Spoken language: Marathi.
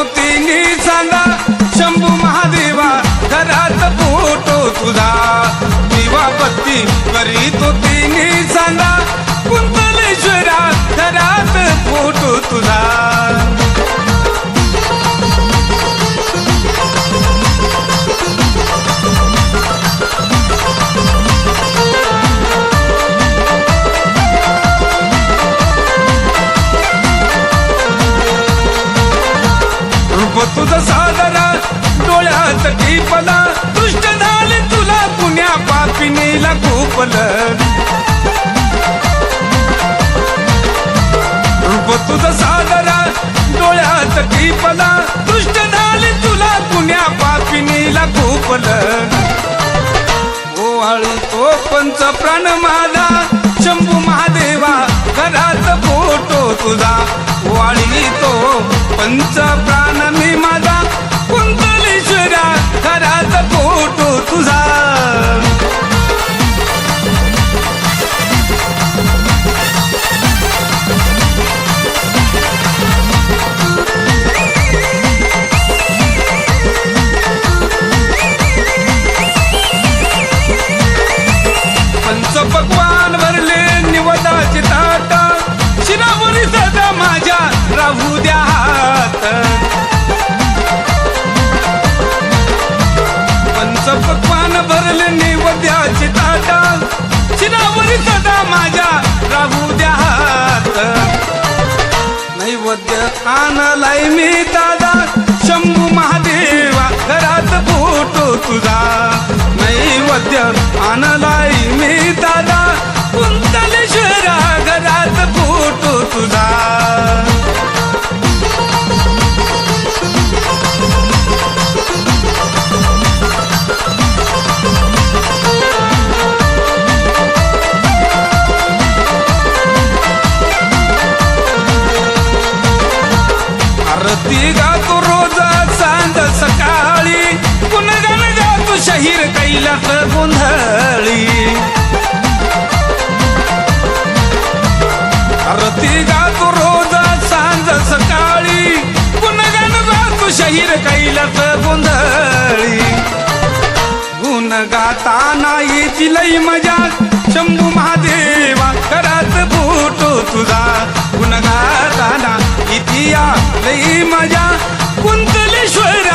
तो तिन्ही सांगा शंभू महादेवा घरात फोटो तुझा दिवा बत्ती करी तो तिन्ही सांगा कुंतलेश्वरा घरात फोटो तुझा तुझा सादरा डोळ्यात टिपला दुष्ट झाले तुला पुण्या पापिनीला खूपल रूप तुझा सादरा डोळ्यात टिपला दुष्ट झाले तुला पुण्या पापिनीला खूपल ओवाळी तो पंच प्राण माझा शंभू महादेवा घरात फोटो तुझा ओवाळी तो पंच प्राण मी माझा कुंतलेश्वरा घरात फोटो तुझा पंच पक्वान भरले निवदाचे ताट शिरावरी सदा माझ्या राहू द्या हात पंचपक्वान भरले निवद्याचे ताटा शिरावरी सदा माझ्या राहू द्या हात नैवेद्य आणलाय मी दादा शंभू महादेवा घरात फोटो तुझा नैवेद्य आणलाय मी दादा कुंतलेश्वरा घरात फोटो तुझा आरती गातो रोज सांज सकाळी गुणगान गातो शहीर कैलास गोंधळी आरती गातो रोज सांज सकाळी गुणगान गातो शहीर कैलास गोंधळी गुण गाताना येती लई मजा शंभू महादेवा घरात फोटो तुझा गुण गाताना इतिया लई मजा कुंतलेश्वरा